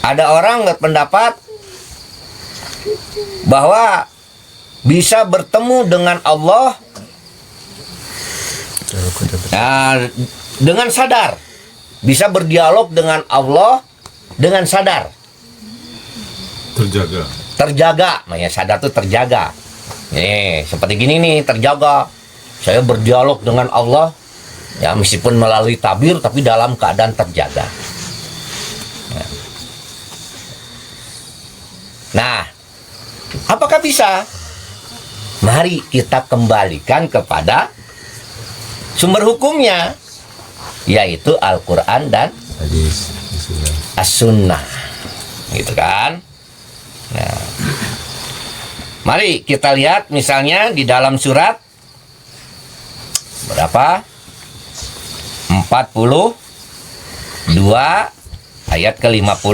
Ada orang berpendapat bahwa bisa bertemu dengan Allah dengan sadar, bisa berdialog dengan Allah dengan sadar, terjaga, makanya sadar itu terjaga. Nih seperti gini nih, terjaga. Saya berdialog dengan Allah, ya meskipun melalui tabir, tapi dalam keadaan terjaga. Nah, apakah bisa? Mari kita kembalikan kepada sumber hukumnya, yaitu Al-Quran dan As-Sunnah, gitu kan? Nah, mari kita lihat misalnya di dalam surat berapa? 42 ayat ke-51.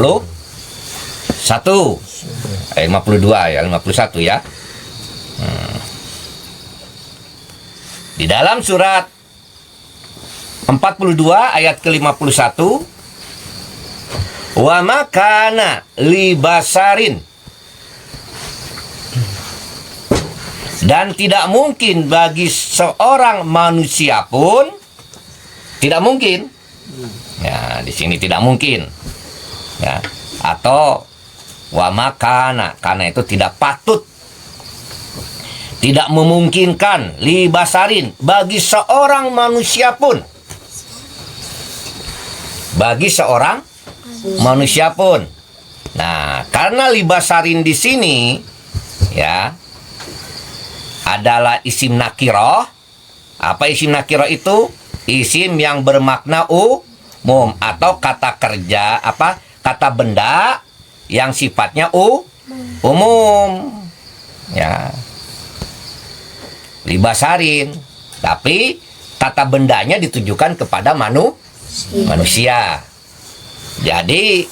Ayat 52 ya, 51 ya. Di dalam surat 42 ayat ke-51, wa makana libasarin, dan tidak mungkin bagi seorang manusia pun, tidak mungkin. Ya, di sini tidak mungkin. Ya, atau wa makana, karena itu tidak patut, tidak memungkinkan, libasarin, bagi seorang manusia pun, bagi seorang manusia pun. Nah, karena libasarin di sini ya adalah isim nakiroh. Apa isim nakiroh itu? Isim yang bermakna umum, atau kata kerja, apa, kata benda yang sifatnya umum. Ya, libasarin, tapi kata bendanya ditujukan kepada manusia. Jadi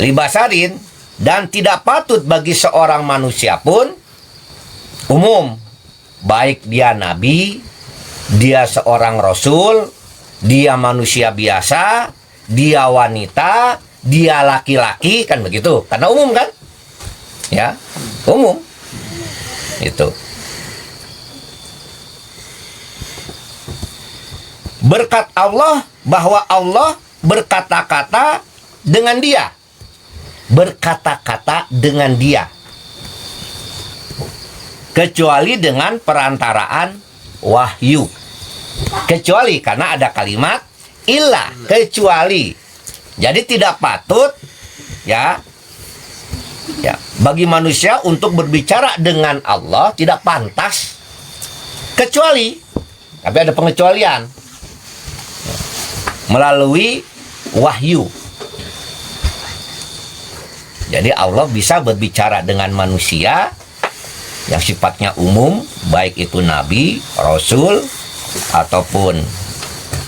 libasarin, dan tidak patut bagi seorang manusia pun, umum, baik dia nabi, dia seorang rasul, dia manusia biasa, dia wanita, dia laki-laki, kan begitu, karena umum kan, ya, umum itu. Berkat Allah, bahwa Allah berkata-kata dengan dia, berkata-kata dengan dia, kecuali dengan perantaraan wahyu, kecuali karena ada kalimat illa, kecuali. Jadi tidak patut ya bagi manusia untuk berbicara dengan Allah, tidak pantas, kecuali, tapi ada pengecualian, melalui wahyu. Jadi Allah bisa berbicara dengan manusia yang sifatnya umum, baik itu nabi, rasul, ataupun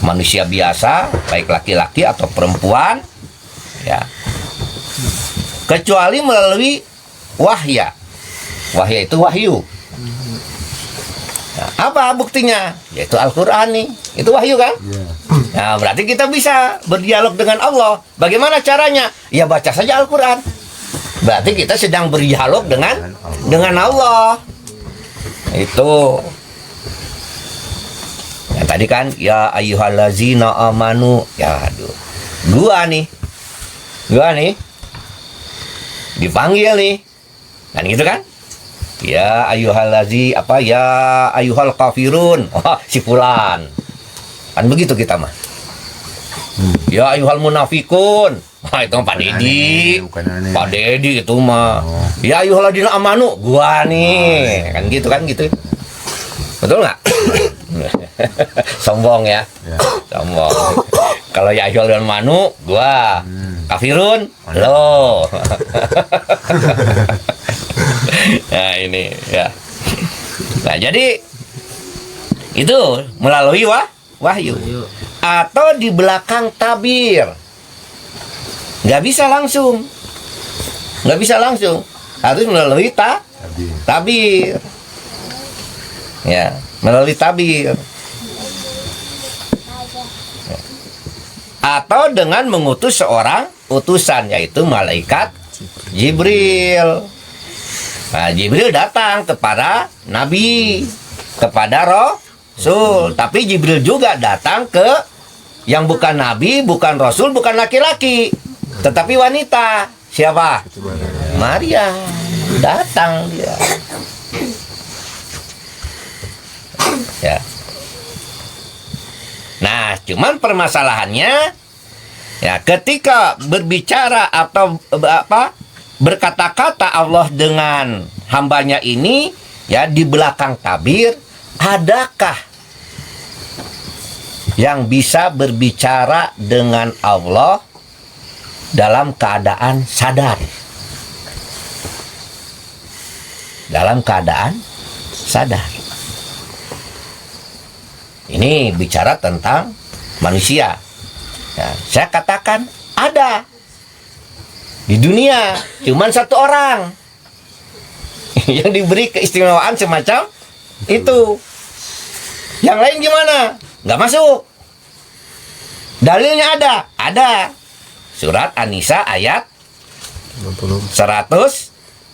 manusia biasa, baik laki-laki atau perempuan, ya, kecuali melalui wahya. Wahya itu wahyu. Nah, apa buktinya? Yaitu Al-Quran nih, itu wahyu kan? Nah, berarti kita bisa berdialog dengan Allah. Bagaimana caranya? Ya baca saja Al-Quran. Berarti kita sedang berdialog dengan Allah. Itu. Ya, tadi kan ya ayyuhallazina amanu. Ya aduh. Gua nih dipanggil nih. Kan gitu kan? Ya ayyuhallazi, apa, ya ayyuhal kafirun. Oh, si fulan. Kan begitu kita mah. Ya ayyuhal munafikun. Wah, itu Pak Dedi. Pak Dedi itu mah. Ya ayyuhalladzina amanu, gua nih. Kan gitu. Betul nggak? Sombong ya. Sombong. Kalau ya ayyuhalladzina amanu, gua. Kafirun, lo. Nah, ini ya. Nah, jadi itu melalui wahyu. Atau di belakang tabir. Nggak bisa langsung, harus melalui tabir, ya, melalui tabir, atau dengan mengutus seorang utusan, yaitu malaikat Jibril. Nah, Jibril datang kepada Nabi, kepada Rasul. Tapi Jibril juga datang ke yang bukan Nabi, bukan Rasul, bukan laki-laki, tetapi wanita. Siapa? Maria. Datang dia. Ya. Nah, cuman permasalahannya, ya, ketika berbicara atau berkata-kata Allah dengan hambanya ini, ya, di belakang tabir, adakah yang bisa berbicara dengan Allah dalam keadaan sadar? Dalam keadaan sadar. Ini bicara tentang manusia. Ya, saya katakan ada di dunia, cuman satu orang yang diberi keistimewaan semacam itu. Yang lain gimana? Nggak masuk. Dalilnya ada. Ada. Surat An-Nisa ayat 164.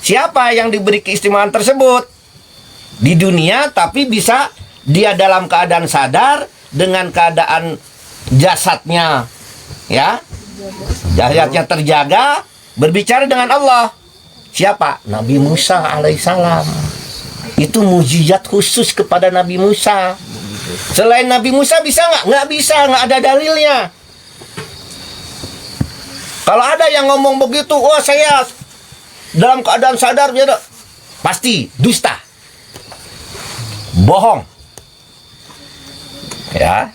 Siapa yang diberi keistimewaan tersebut? Di dunia, tapi bisa dia dalam keadaan sadar, dengan keadaan jasadnya, ya, jasadnya terjaga, berbicara dengan Allah. Siapa? Nabi Musa alaihissalam. Itu mukjizat khusus kepada Nabi Musa. Selain Nabi Musa bisa nggak? Nggak bisa, nggak ada dalilnya. Kalau ada yang ngomong begitu, oh saya dalam keadaan sadar, pasti dusta, bohong, ya,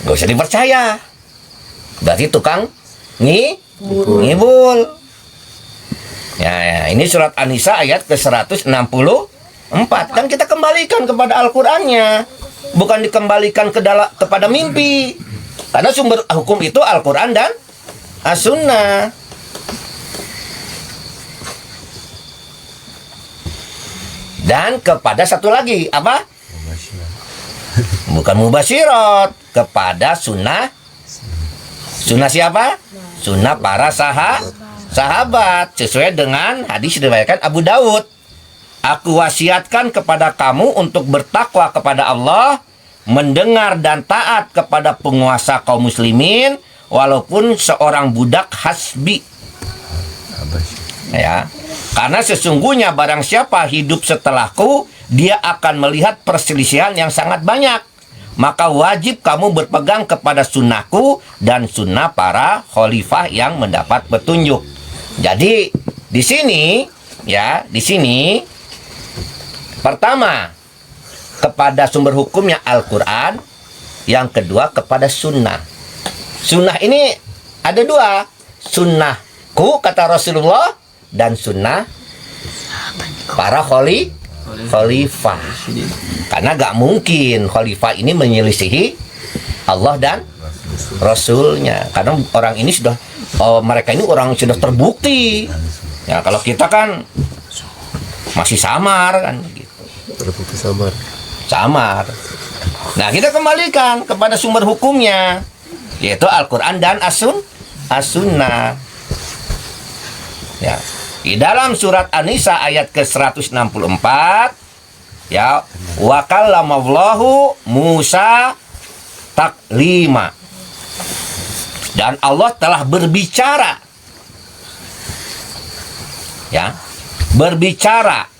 nggak usah dipercaya. Berarti tukang ngibul. Ya, ini surat An-Nisa ayat ke-164. Kan kita kembalikan kepada Al-Qur'annya, bukan dikembalikan kepada mimpi. Karena sumber hukum itu Al-Qur'an dan As-Sunnah. Dan kepada satu lagi, apa? Bukan mubasyirat, kepada sunnah. Sunnah siapa? Sunnah para sahabat, sesuai dengan hadis diriwayatkan Abu Daud. Aku wasiatkan kepada kamu untuk bertakwa kepada Allah, mendengar dan taat kepada penguasa kaum muslimin, walaupun seorang budak hasbi. Ya, karena sesungguhnya barang siapa hidup setelahku, dia akan melihat perselisihan yang sangat banyak. Maka wajib kamu berpegang kepada sunnahku dan sunnah para khalifah yang mendapat petunjuk. Jadi di sini, ya, di sini pertama kepada sumber hukumnya Al-Quran, yang kedua kepada sunnah. Sunnah ini ada dua, sunnahku kata Rasulullah dan sunnah para khalifah. Karena gak mungkin khalifah ini menyelisihi Allah dan Rasulnya. Karena orang ini sudah, mereka ini orang sudah terbukti. Ya, kalau kita kan masih samar kan gitu. Terbukti samar. Nah, kita kembalikan kepada sumber hukumnya, yaitu Al-Quran dan As-Sunnah. Ya. Di dalam surat An-Nisa ayat ke-164, ya, wa kallamallahu Musa taklima. Dan Allah telah berbicara, ya, berbicara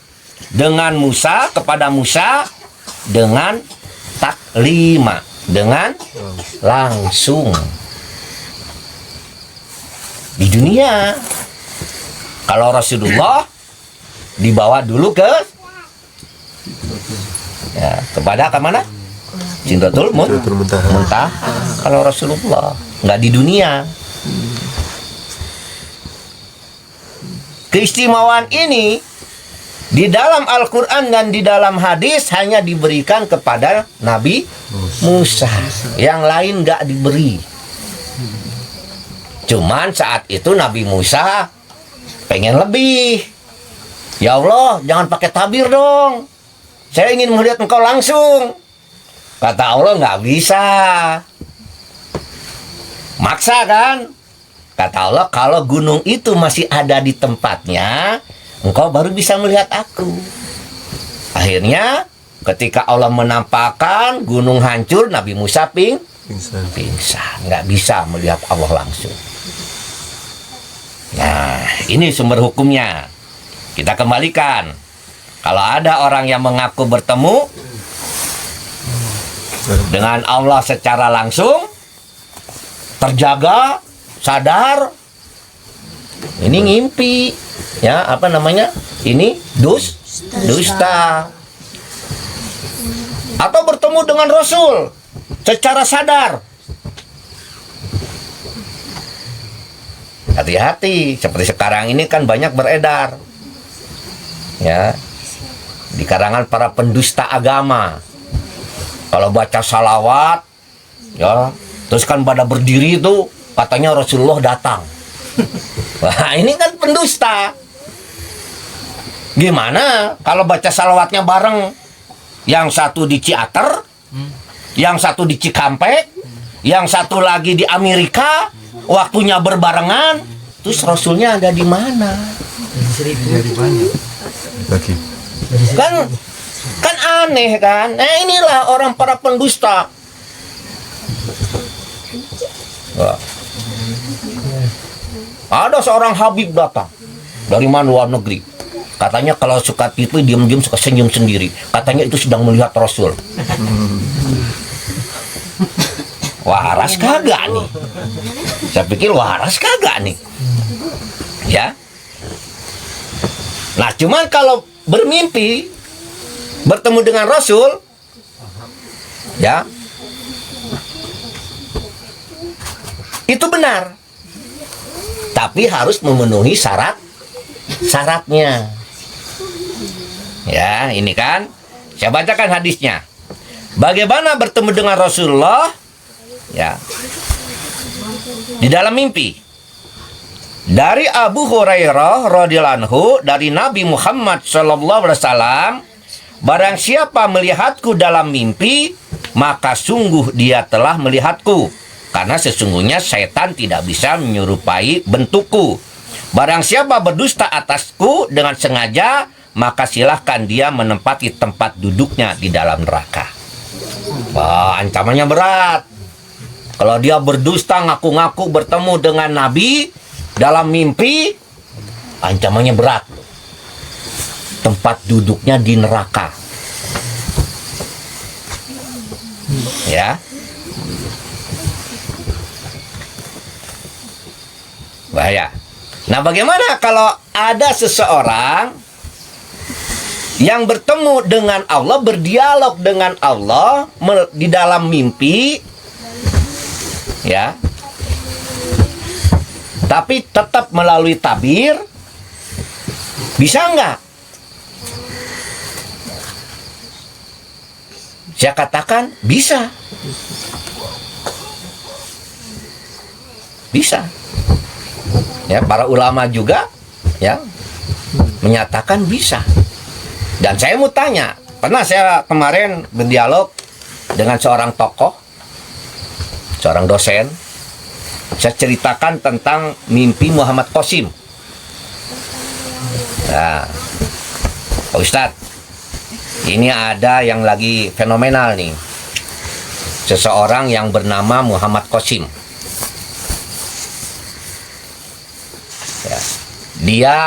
dengan Musa, kepada Musa dengan taklima, dengan langsung. Di dunia, kalau Rasulullah dibawa dulu ke, ya, kepada kemana? Sindratul Muntaha. Kalau Rasulullah nggak di dunia. Keistimewaan ini di dalam Al-Quran dan di dalam hadis hanya diberikan kepada Nabi Musa. Yang lain nggak diberi. Cuman saat itu Nabi Musa pengen lebih. Ya Allah, jangan pakai tabir dong. Saya ingin melihat engkau langsung. Kata Allah, nggak bisa. Maksa kan? Kata Allah, kalau gunung itu masih ada di tempatnya, engkau baru bisa melihat aku. Akhirnya, ketika Allah menampakkan gunung hancur, Nabi Musa pingsan. Nggak bisa melihat Allah langsung. Nah, ini sumber hukumnya. Kita kembalikan. Kalau ada orang yang mengaku bertemu dengan Allah secara langsung, terjaga, sadar, ini ngimpi, ya apa namanya? Ini dusta. Atau bertemu dengan Rasul secara sadar. Hati-hati, seperti sekarang ini kan banyak beredar, ya, di kalangan para pendusta agama. Kalau baca salawat, ya, terus kan pada berdiri itu katanya Rasulullah datang. Wah, ini kan pendusta. Gimana kalau baca salawatnya bareng? Yang satu di Ciater, yang satu di Cikampek, yang satu lagi di Amerika, waktunya berbarengan. Terus Rasulnya ada di mana? Kan aneh kan? Nah, inilah orang para pendusta. Wah. Ada seorang Habib datang dari mana, luar negeri. Katanya kalau suka tipu diam-diam suka senyum sendiri. Katanya itu sedang melihat Rasul. Waras kagak nih? Saya pikir waras kagak nih? Ya. Nah, cuman kalau bermimpi bertemu dengan Rasul, ya, itu benar. Tapi harus memenuhi syaratnya. Ya, ini kan saya bacakan hadisnya. Bagaimana bertemu dengan Rasulullah? Ya, di dalam mimpi. Dari Abu Hurairah radhiyallahu anhu, dari Nabi Muhammad sallallahu alaihi wasallam, barang siapa melihatku dalam mimpi, maka sungguh dia telah melihatku, karena sesungguhnya setan tidak bisa menyerupai bentukku. Barang siapa berdusta atasku dengan sengaja, maka silahkan dia menempati tempat duduknya di dalam neraka. Wah, ancamannya berat. Kalau dia berdusta, ngaku-ngaku bertemu dengan Nabi dalam mimpi, ancamannya berat. Tempat duduknya di neraka. Ya. Bahaya. Nah, bagaimana kalau ada seseorang yang bertemu dengan Allah, berdialog dengan Allah di dalam mimpi, ya, tapi tetap melalui tabir, bisa nggak? Saya katakan bisa. Bisa. Ya, para ulama juga, ya, menyatakan bisa. Dan saya mau tanya, pernah saya kemarin berdialog dengan seorang tokoh, seorang dosen. Saya ceritakan tentang mimpi Muhammad Qasim. Nah, Pak Ustadz, ini ada yang lagi fenomenal nih. Seseorang yang bernama Muhammad Qasim. Ya, dia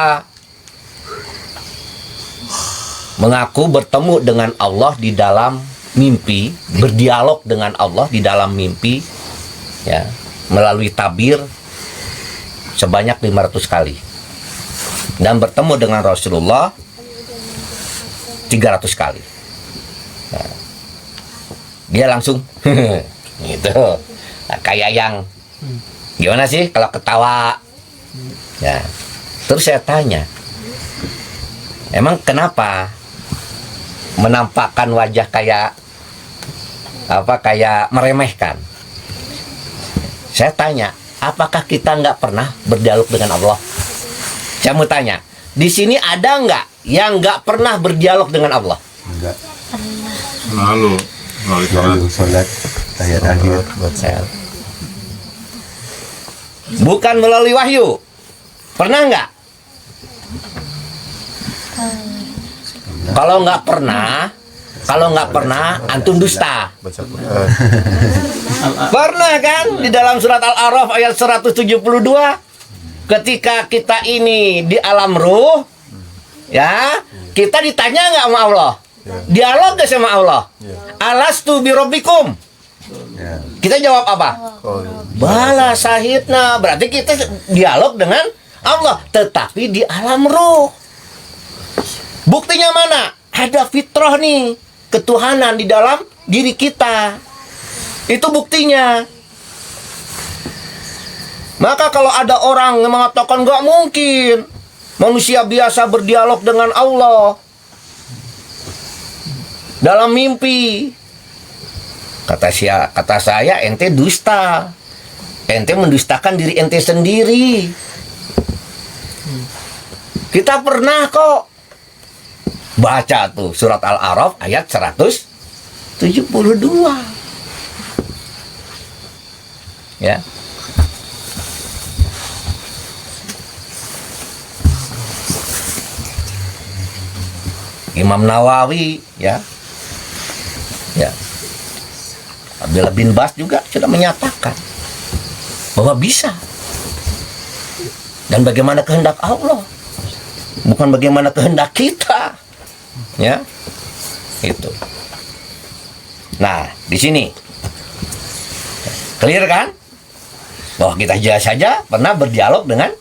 mengaku bertemu dengan Allah di dalam mimpi, berdialog dengan Allah di dalam mimpi, ya, melalui tabir sebanyak 500 kali, dan bertemu dengan Rasulullah 300 kali. Nah, dia langsung gitu, nah, kayak yang gimana sih kalau ketawa, ya. Terus saya tanya, emang kenapa menampakkan wajah kayak apa, kayak meremehkan? Saya tanya, apakah kita nggak pernah berdialog dengan Allah? Saya mau tanya, di sini ada nggak yang nggak pernah berdialog dengan Allah? Enggak. Lalu Sholat, tahiyat akhir buat saya. Bukan melalui wahyu. Pernah nggak? Kalau nggak pernah, antum dusta. Pernah kan di dalam surat Al-A'raf ayat 172, ketika kita ini di alam ruh, ya, kita ditanya nggak sama Allah? Dialog gak sama Allah? Alastu birabbikum? Kita jawab apa? Bala syahidna. Berarti kita dialog dengan Allah, tetapi di alam ruh. Buktinya mana? Ada fitrah nih, ketuhanan di dalam diri kita. Itu buktinya. Maka kalau ada orang yang mengatakan nggak mungkin manusia biasa berdialog dengan Allah dalam mimpi, kata saya ente dusta. Ente mendustakan diri ente sendiri. Kita pernah kok baca tuh surat Al-A'raf ayat 172. Ya. Imam Nawawi, ya. Abdullah bin Bas juga sudah menyatakan bahwa bisa. Dan bagaimana kehendak Allah, bukan bagaimana kehendak kita. Ya. Itu. Nah, di sini clear kan? Bahwa kita jelas saja pernah berdialog dengan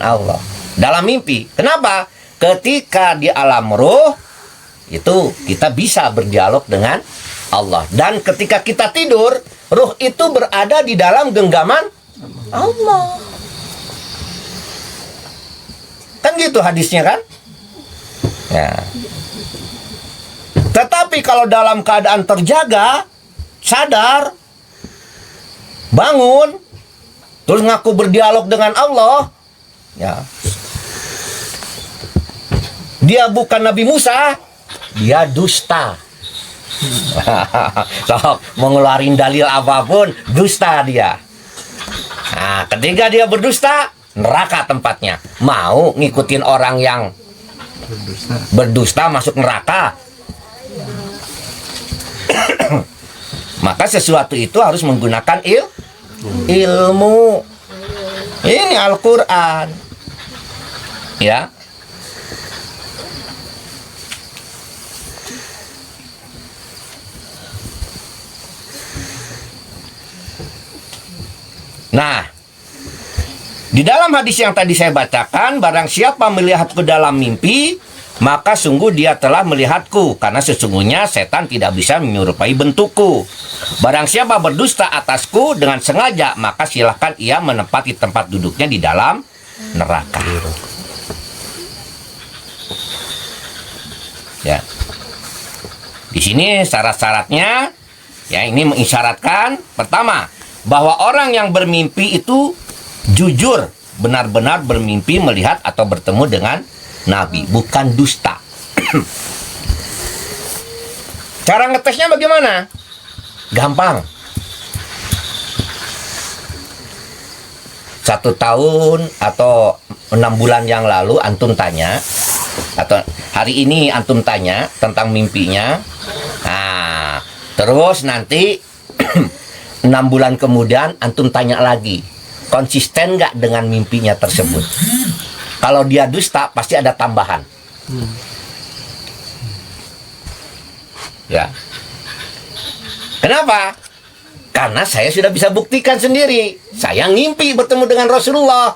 Allah dalam mimpi. Kenapa? Ketika di alam ruh itu kita bisa berdialog dengan Allah. Dan ketika kita tidur, ruh itu berada di dalam genggaman Allah. Kan gitu hadisnya kan? Ya. Tetapi kalau dalam keadaan terjaga, sadar, bangun, terus ngaku berdialog dengan Allah, ya, dia bukan Nabi Musa, dia dusta. So, mau ngeluarin dalil apapun, dusta dia. Nah, ketika dia berdusta, neraka tempatnya. Mau ngikutin orang yang berdusta masuk neraka? Maka sesuatu itu harus menggunakan ilmu. Ini Al-Quran. Ya. Nah, di dalam hadis yang tadi saya bacakan, barang siapa melihat ke dalam mimpi, maka sungguh dia telah melihatku, karena sesungguhnya setan tidak bisa menyerupai bentukku. Barang siapa berdusta atasku dengan sengaja, maka silahkan ia menempati tempat duduknya di dalam neraka. Ya. Di sini syarat-syaratnya, ya, ini mengisyaratkan pertama, bahwa orang yang bermimpi itu jujur, benar-benar bermimpi melihat atau bertemu dengan Nabi, bukan dusta. Cara ngetesnya bagaimana? Gampang. 1 tahun atau 6 bulan yang lalu antum tanya, atau hari ini antum tanya tentang mimpinya. Nah, terus nanti 6 bulan kemudian antum tanya lagi, konsisten nggak dengan mimpinya tersebut? Kalau dia dusta, pasti ada tambahan. Ya. Kenapa? Karena saya sudah bisa buktikan sendiri. Saya ngimpi bertemu dengan Rasulullah.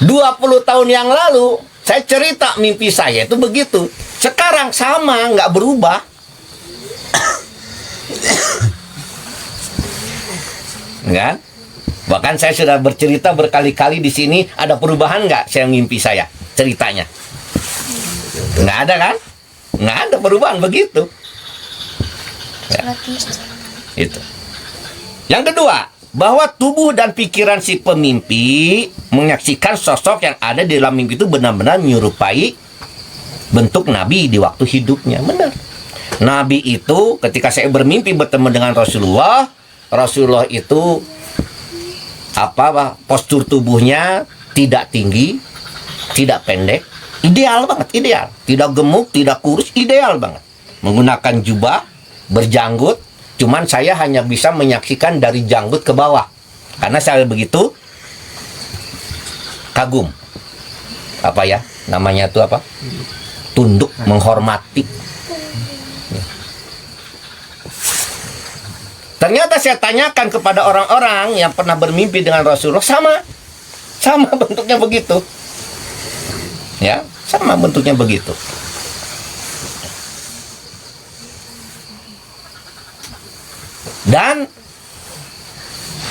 20 tahun yang lalu, saya cerita mimpi saya itu begitu. Sekarang sama, nggak berubah. Kan? Bahkan saya sudah bercerita berkali-kali di sini, ada perubahan nggak saya ngimpi saya ceritanya? Nggak ada kan? Nggak ada perubahan begitu. Ya. Itu. Yang kedua, bahwa tubuh dan pikiran si pemimpi menyaksikan sosok yang ada di dalam mimpi itu benar-benar menyerupai bentuk Nabi di waktu hidupnya. Benar. Nabi itu ketika saya bermimpi bertemu dengan Rasulullah, Rasulullah itu postur tubuhnya tidak tinggi, tidak pendek, ideal banget, ideal. Tidak gemuk, tidak kurus, ideal banget. Menggunakan jubah, berjanggut, cuman saya hanya bisa menyaksikan dari janggut ke bawah. Karena saya begitu kagum. Namanya itu apa? Tunduk, menghormati. Ternyata saya tanyakan kepada orang-orang yang pernah bermimpi dengan Rasulullah, sama bentuknya begitu. Ya, sama bentuknya begitu. Dan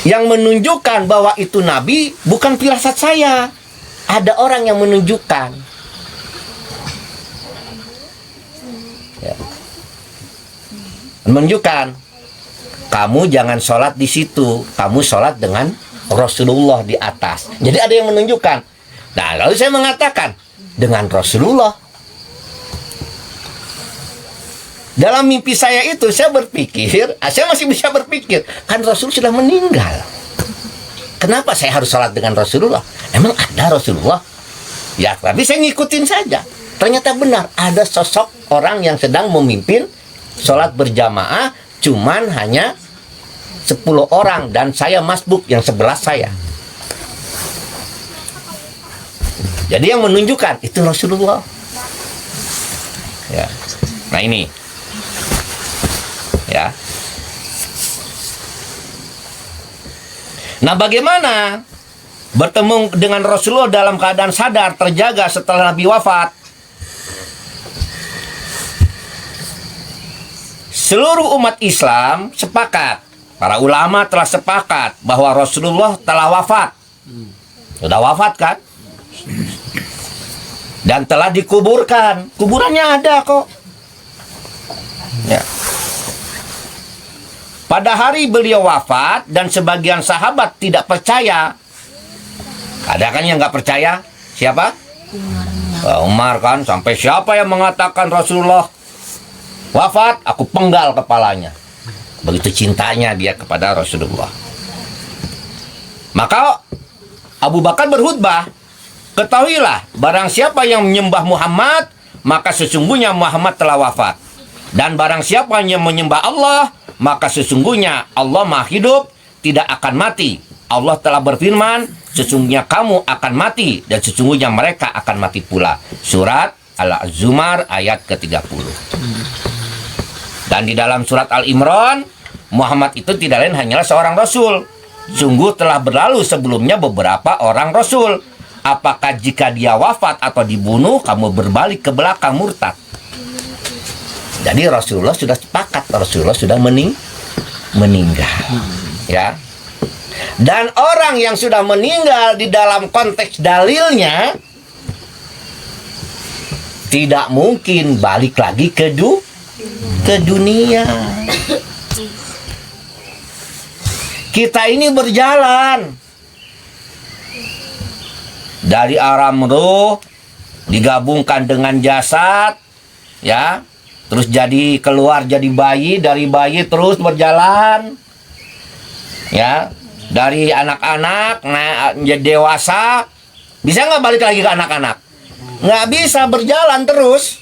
yang menunjukkan bahwa itu Nabi bukan firasat saya. Ada orang yang menunjukkan. Ya. Menunjukkan, kamu jangan sholat di situ, kamu sholat dengan Rasulullah di atas. Jadi ada yang menunjukkan. Nah, lalu saya mengatakan, dengan Rasulullah. Dalam mimpi saya itu, saya berpikir, saya masih bisa berpikir, kan Rasul sudah meninggal. Kenapa saya harus sholat dengan Rasulullah? Emang ada Rasulullah? Ya, tapi saya ngikutin saja. Ternyata benar, ada sosok orang yang sedang memimpin sholat berjamaah, cuman hanya 10 orang, dan saya masbuk yang sebelah saya. Jadi yang menunjukkan, itu Rasulullah. Ya. Nah ini. Ya. Nah, bagaimana bertemu dengan Rasulullah dalam keadaan sadar, terjaga setelah Nabi wafat? Seluruh umat Islam sepakat, para ulama telah sepakat bahwa Rasulullah telah wafat. Sudah wafat kan? Dan telah dikuburkan. Kuburannya ada kok. Ya. Pada hari beliau wafat dan sebagian sahabat tidak percaya. Ada kan yang nggak percaya? Siapa? Umar kan. Sampai siapa yang mengatakan Rasulullah wafat, aku penggal kepalanya. Begitu cintanya dia kepada Rasulullah. Maka Abu Bakar berkhutbah, ketahuilah, barang siapa yang menyembah Muhammad, maka sesungguhnya Muhammad telah wafat. Dan barang siapa yang menyembah Allah, maka sesungguhnya Allah Maha Hidup, tidak akan mati. Allah telah berfirman, sesungguhnya kamu akan mati, dan sesungguhnya mereka akan mati pula. Surat Al-Zumar ayat ke-30. Dan di dalam surat Al-Imran, Muhammad itu tidak lain hanyalah seorang Rasul. Sungguh telah berlalu sebelumnya beberapa orang Rasul. Apakah jika dia wafat atau dibunuh, kamu berbalik ke belakang murtad? Jadi Rasulullah sudah sepakat, Rasulullah sudah meninggal. Ya. Dan orang yang sudah meninggal di dalam konteks dalilnya tidak mungkin balik lagi ke dunia. Kita ini berjalan dari alam ruh digabungkan dengan jasad, ya. Terus keluar jadi bayi, dari bayi terus berjalan, ya, dari anak-anak menjadi dewasa. Bisa nggak balik lagi ke anak-anak? Nggak bisa, berjalan terus.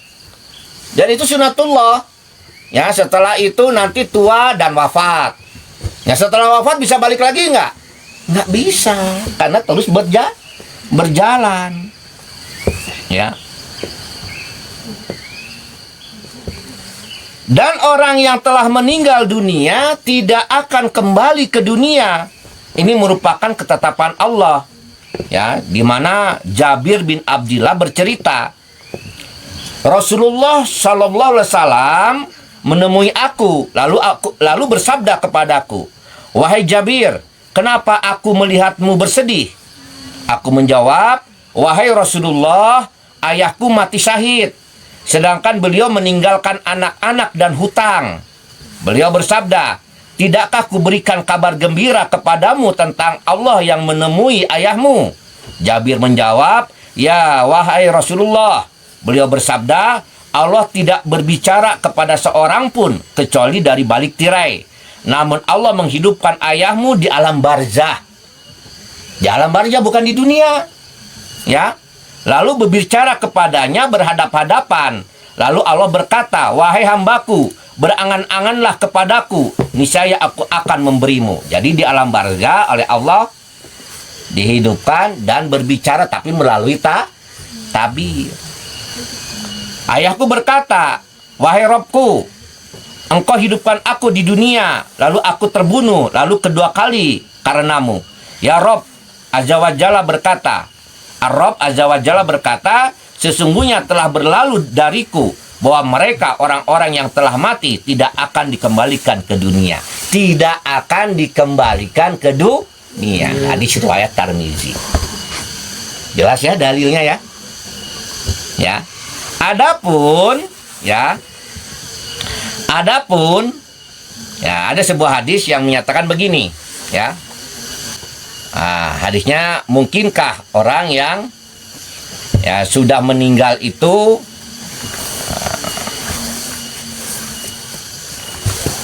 Dan itu sunatullah. Ya, setelah itu nanti tua dan wafat. Ya, setelah wafat bisa balik lagi nggak? Nggak bisa, karena terus berjalan. Ya. Dan orang yang telah meninggal dunia tidak akan kembali ke dunia. Ini merupakan ketetapan Allah. Ya, di mana Jabir bin Abdillah bercerita, Rasulullah Shallallahu Alaihi Wasallam menemui aku, lalu bersabda kepadaku, wahai Jabir, kenapa aku melihatmu bersedih? Aku menjawab, wahai Rasulullah, ayahku mati syahid, sedangkan beliau meninggalkan anak-anak dan hutang. Beliau bersabda, tidakkah kuberikan kabar gembira kepadamu tentang Allah yang menemui ayahmu? Jabir menjawab, ya wahai Rasulullah. Beliau bersabda, Allah tidak berbicara kepada seorang pun kecuali dari balik tirai. Namun Allah menghidupkan ayahmu di alam barzah. Di alam barzah, bukan di dunia. Ya. Lalu berbicara kepadanya berhadap-hadapan. Lalu Allah berkata, "Wahai hambaku, berangan-anganlah kepadaku, niscaya aku akan memberimu." Jadi di alam barzah oleh Allah dihidupkan dan berbicara, tapi melalui tabir. Ayahku berkata, "Wahai Robku, engkau hidupkan aku di dunia, lalu aku terbunuh, lalu kedua kali karenamu." Ya Rob Azza wa Jalla berkata, Ar-Rob Azza wa Jalla berkata, "Sesungguhnya telah berlalu dariku bahwa mereka orang-orang yang telah mati tidak akan dikembalikan ke dunia." Tidak akan dikembalikan ke dunia. Hadis riwayat Tirmizi. Jelas ya dalilnya ya. Ya. Adapun ya ada sebuah hadis yang menyatakan begini, ya. Hadisnya, mungkinkah orang yang ya sudah meninggal itu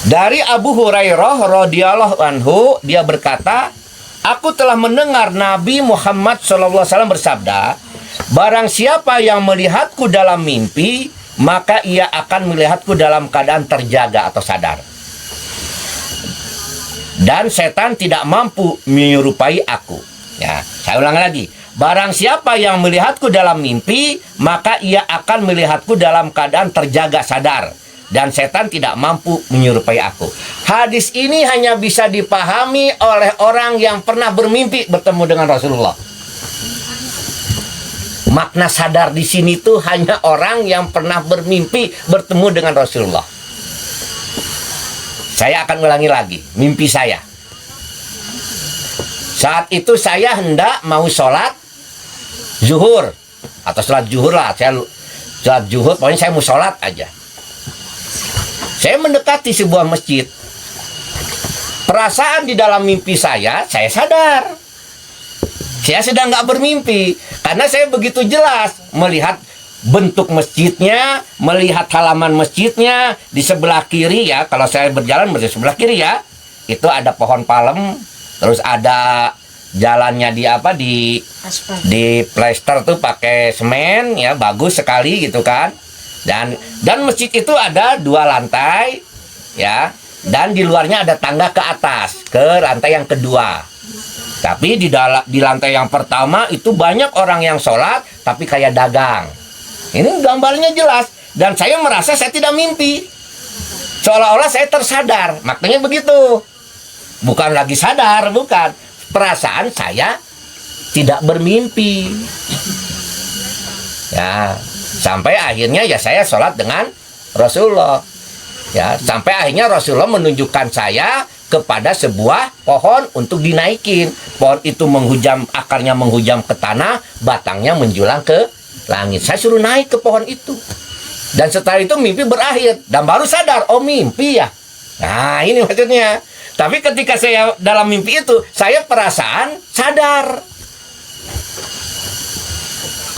dari Abu Hurairah radhiyallahu anhu, dia berkata, "Aku telah mendengar Nabi Muhammad SAW bersabda, barang siapa yang melihatku dalam mimpi, maka ia akan melihatku dalam keadaan terjaga atau sadar. Dan setan tidak mampu menyerupai aku." Ya, saya ulang lagi. Barang siapa yang melihatku dalam mimpi, maka ia akan melihatku dalam keadaan terjaga sadar. Dan setan tidak mampu menyerupai aku. Hadis ini hanya bisa dipahami oleh orang yang pernah bermimpi bertemu dengan Rasulullah. Makna sadar di sini tuh hanya orang yang pernah bermimpi bertemu dengan Rasulullah. Saya akan ulangi lagi, mimpi saya. Saat itu saya hendak mau sholat zuhur, atau sholat zuhur lah. Sholat zuhur, pokoknya saya mau sholat aja. Saya mendekati sebuah masjid. Perasaan di dalam mimpi saya sadar. Saya sedang nggak bermimpi, karena saya begitu jelas melihat bentuk masjidnya, melihat halaman masjidnya. Di sebelah kiri ya, kalau saya berjalan di sebelah kiri ya, itu ada pohon palem, terus ada jalannya di plester tuh pakai semen ya, bagus sekali gitu kan. Dan masjid itu ada 2 lantai ya, dan di luarnya ada tangga ke atas ke lantai yang kedua. Tapi di lantai yang pertama itu banyak orang yang sholat, tapi kayak dagang. Ini gambarnya jelas. Dan saya merasa saya tidak mimpi. Seolah-olah saya tersadar. Maknanya begitu. Bukan lagi sadar, bukan. Perasaan saya tidak bermimpi. Ya, sampai akhirnya ya saya sholat dengan Rasulullah. Ya, sampai akhirnya Rasulullah menunjukkan saya kepada sebuah pohon untuk dinaikin. Pohon itu akarnya menghujam ke tanah, batangnya menjulang ke langit. Saya suruh naik ke pohon itu. Dan setelah itu mimpi berakhir. Dan baru sadar, oh mimpi ya. Nah ini maksudnya. Tapi ketika saya dalam mimpi itu, saya perasaan sadar.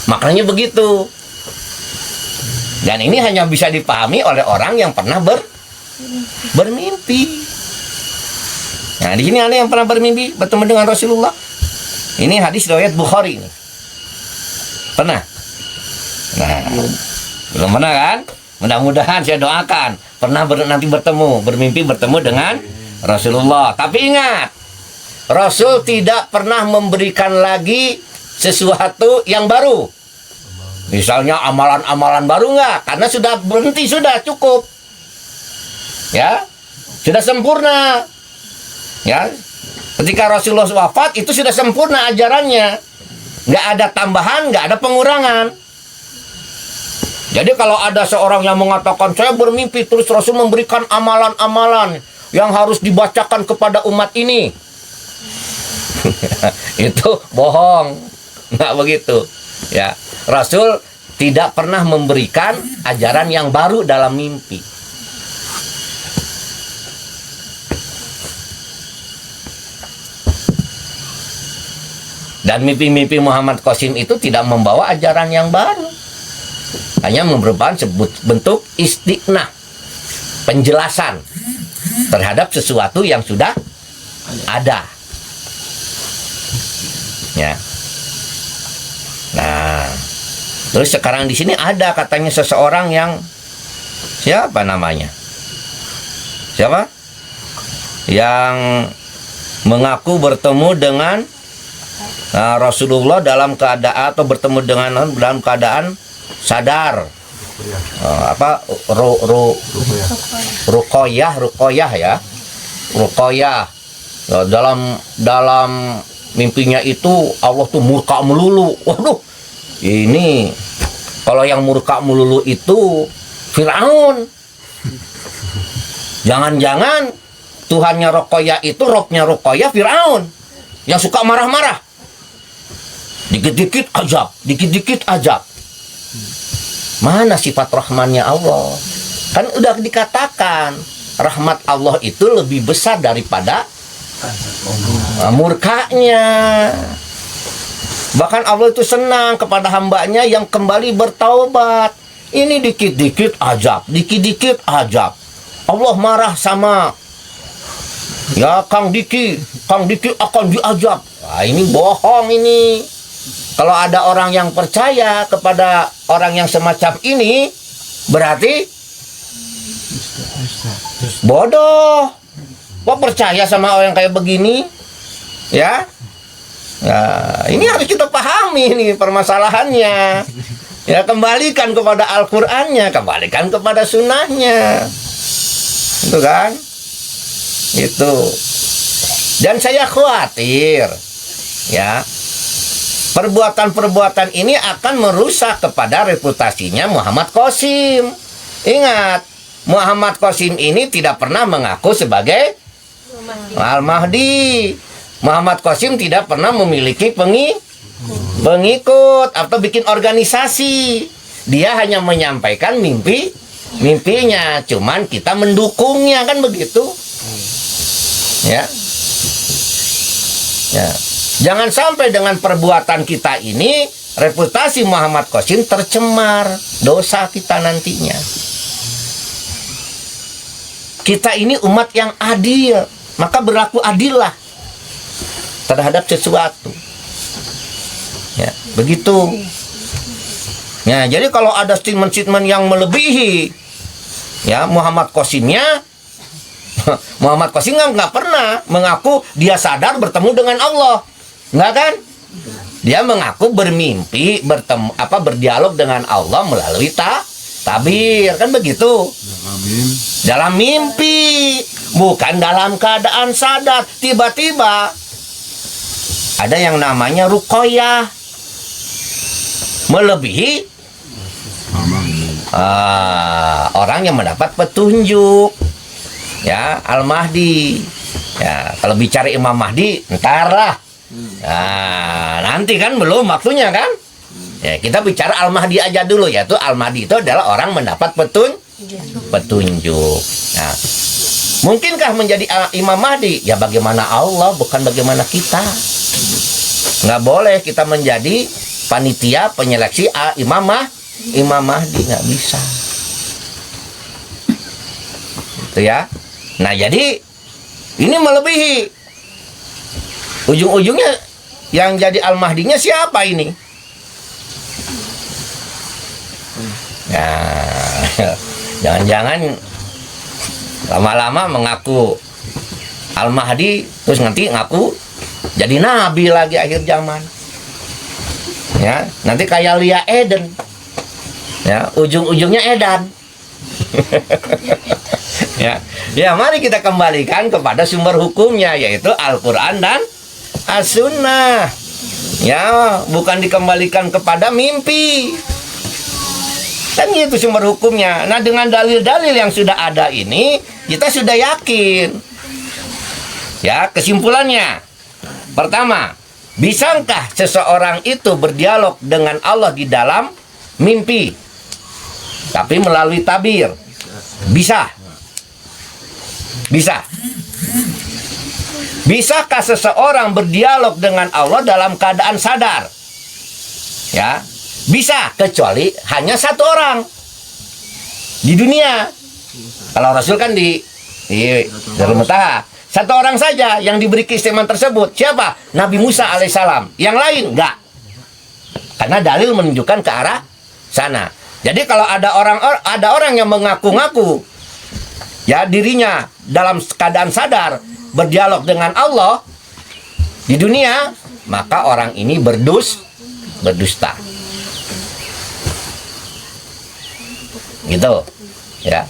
Maknanya begitu. Dan ini hanya bisa dipahami oleh orang yang pernah bermimpi. Nah, di sini ada yang pernah bermimpi bertemu dengan Rasulullah. Ini hadis riwayat Bukhari ini. Pernah? Nah, belum pernah kan? Mudah-mudahan saya doakan pernah nanti bermimpi bertemu dengan Rasulullah. Tapi ingat, Rasul tidak pernah memberikan lagi sesuatu yang baru. Misalnya amalan-amalan baru enggak, karena sudah berhenti, sudah cukup. Ya, sudah sempurna. Ya, ketika Rasulullah wafat itu sudah sempurna ajarannya, nggak ada tambahan, nggak ada pengurangan. Jadi kalau ada seorang yang mengatakan saya bermimpi terus Rasul memberikan amalan-amalan yang harus dibacakan kepada umat ini, itu bohong, nggak begitu. Ya, Rasul tidak pernah memberikan ajaran yang baru dalam mimpi. Dan mimpi-mimpi Muhammad Qasim itu tidak membawa ajaran yang baru. Hanya merupakan bentuk istiqnah, penjelasan terhadap sesuatu yang sudah ada. Ya. Nah, terus sekarang di sini ada katanya seseorang yang siapa namanya? Siapa? Yang mengaku bertemu dengan Rasulullah dalam keadaan atau bertemu dengan dalam keadaan sadar. Ruqayyah ya. Ruqayyah. Dalam mimpinya itu Allah tuh murka melulu. Waduh. Ini kalau yang murka melulu itu Firaun. Jangan-jangan Tuhannya Ruqayyah itu Robnya Ruqayyah Firaun yang suka marah-marah. Dikit-dikit azab, dikit-dikit azab. Mana sifat rahmannya Allah? Kan udah dikatakan rahmat Allah itu lebih besar daripada murkanya. Bahkan Allah itu senang kepada hambanya yang kembali bertaubat. Ini dikit-dikit azab, dikit-dikit azab. Allah marah sama ya Kang Diki akan diazab. Wah, ini bohong ini. Kalau ada orang yang percaya kepada orang yang semacam ini, berarti bodoh. Kok percaya sama orang kayak begini? Ya? Nah, ini harus kita pahami nih permasalahannya. Ya, kembalikan kepada Al-Qur'annya, kembalikan kepada sunnahnya. Itu kan? Itu. Dan saya khawatir ya, perbuatan-perbuatan ini akan merusak kepada reputasinya Muhammad Qasim. Ingat, Muhammad Qasim ini tidak pernah mengaku sebagai Al-Mahdi. Muhammad Qasim tidak pernah memiliki pengikut atau bikin organisasi. Dia hanya menyampaikan mimpinya, cuman kita mendukungnya, kan begitu. Ya. Ya. Jangan sampai dengan perbuatan kita ini reputasi Muhammad Qasim tercemar, dosa kita nantinya. Kita ini umat yang adil, maka berlaku adillah terhadap sesuatu. Ya, begitu. Ya, jadi kalau ada statement-statement yang melebihi ya Muhammad Qasimnya, Muhammad Qasim nggak pernah mengaku dia sadar bertemu dengan Allah. Enggak kan? Dia mengaku bermimpi, berdialog dengan Allah melalui tabir, kan begitu? Dalam mimpi, bukan dalam keadaan sadar. Tiba-tiba ada yang namanya ruqayyah, melebihi orang yang mendapat petunjuk. Ya, Al-Mahdi. Ya, kalau bicara Imam Mahdi, ntar lah. Nah, nanti kan belum waktunya kan? Ya, kita bicara Al-Mahdi aja dulu, yaitu Al-Mahdi itu adalah orang mendapat petunjuk. Nah, mungkinkah menjadi Imam Mahdi? Ya bagaimana Allah, bukan bagaimana kita. Nggak boleh kita menjadi panitia penyeleksi Imam Mahdi, nggak bisa. Itu ya. Nah, jadi ini melebihi. Ujung-ujungnya yang jadi Al-Mahdinya siapa ini? Nah, jangan-jangan lama-lama mengaku Al-Mahdi, terus nanti ngaku jadi nabi lagi akhir zaman. Ya, nanti kayak Lia Eden. Ya, ujung-ujungnya Edan. Ya, mari kita kembalikan kepada sumber hukumnya, yaitu Al-Quran dan As-Sunnah. Ya, bukan dikembalikan kepada mimpi. Kan itu sumber hukumnya. Nah, dengan dalil-dalil yang sudah ada ini, kita sudah yakin. Ya, kesimpulannya. Pertama, bisakah seseorang itu berdialog dengan Allah di dalam mimpi, tapi melalui tabir? Bisa. Bisa. Bisakah seseorang berdialog dengan Allah dalam keadaan sadar? Ya, bisa, kecuali hanya satu orang di dunia. Kalau Rasul kan di Darul Muntaha. Satu orang saja yang diberi keistimewaan tersebut. Siapa? Nabi Musa alaihissalam. Yang lain enggak. Karena dalil menunjukkan ke arah sana. Jadi kalau ada orang yang mengaku-ngaku ya dirinya dalam keadaan sadar berdialog dengan Allah di dunia, maka orang ini berdusta. Gitu. Ya.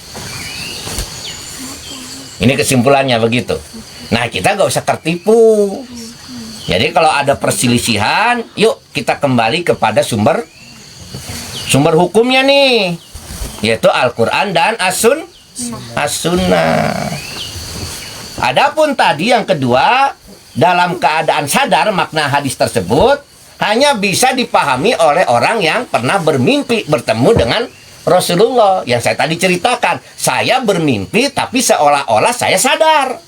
Ini kesimpulannya begitu. Nah, kita gak usah tertipu. Jadi kalau ada perselisihan, yuk kita kembali kepada sumber hukumnya nih, yaitu Al-Quran dan As-Sunnah. Adapun tadi yang kedua, dalam keadaan sadar makna hadis tersebut hanya bisa dipahami oleh orang yang pernah bermimpi bertemu dengan Rasulullah. Yang saya tadi ceritakan, saya bermimpi tapi seolah-olah saya sadar.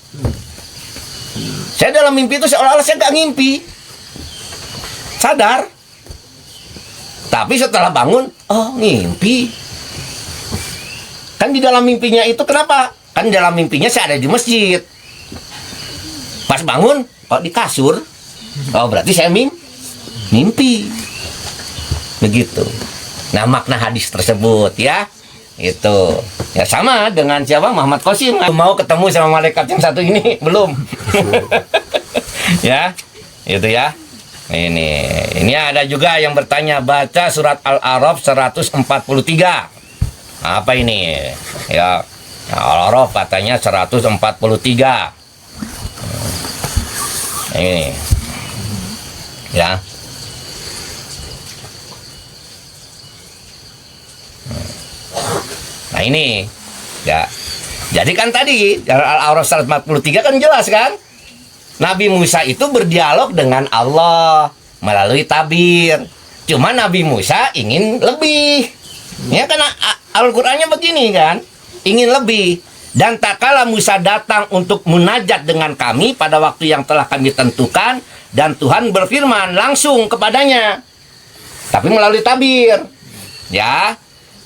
Saya dalam mimpi itu seolah-olah saya nggak ngimpi, sadar. Tapi setelah bangun, oh ngimpi. Kan di dalam mimpinya itu kenapa? Kan di dalam mimpinya saya ada di masjid. Pas bangun, kok di kasur. Oh berarti saya mimpi. Begitu. Nah makna hadis tersebut ya, itu ya sama dengan siapa? Muhammad Qasim mau ketemu sama malaikat yang satu ini belum. Ya, itu ya. Ini ada juga yang bertanya, baca surat Al-A'raf 143. Apa ini? Ya, Al-A'raf katanya 143. Ini. Ya. Nah ini ya. Jadi kan tadi Al-A'raf 143 kan jelas kan? Nabi Musa itu berdialog dengan Allah melalui tabir. Cuma Nabi Musa ingin lebih. Ya karena Al-Qur'annya begini kan, ingin lebih. Dan tak kala Musa datang untuk munajat dengan kami pada waktu yang telah kami tentukan, dan Tuhan berfirman langsung kepadanya, tapi melalui tabir. Ya.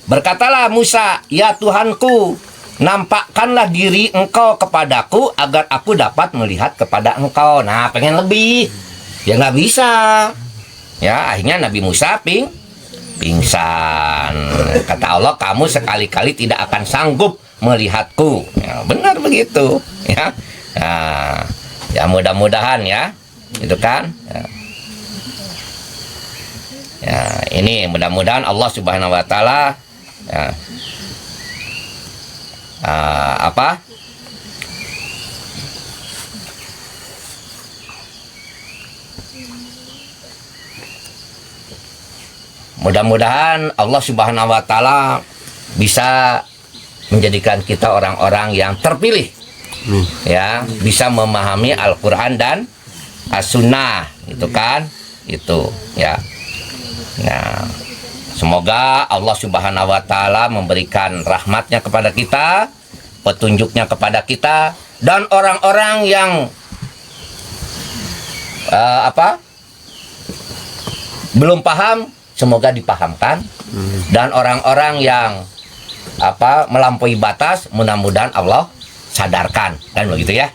Berkatalah Musa, ya Tuhanku, nampakkanlah diri engkau kepadaku agar aku dapat melihat kepada engkau. Nah, pengen lebih. Ya nggak bisa. Ya, akhirnya Nabi Musa pingsan. Kata Allah, kamu sekali-kali tidak akan sanggup melihatku. Ya, benar begitu. Ya, nah, ya mudah-mudahan ya. Itu kan. Ya, ini mudah-mudahan Allah Subhanahu wa taala ya, mudah-mudahan Allah Subhanahu wa taala bisa menjadikan kita orang-orang yang terpilih. Ya, bisa memahami Al-Qur'an dan As-Sunnah, itu kan? Itu, ya. Nah, semoga Allah Subhanahu wa taala memberikan rahmatnya kepada kita, petunjuknya kepada kita, dan orang-orang yang belum paham semoga dipahamkan, dan orang-orang yang melampaui batas mudah-mudahan Allah sadarkan, kan begitu ya.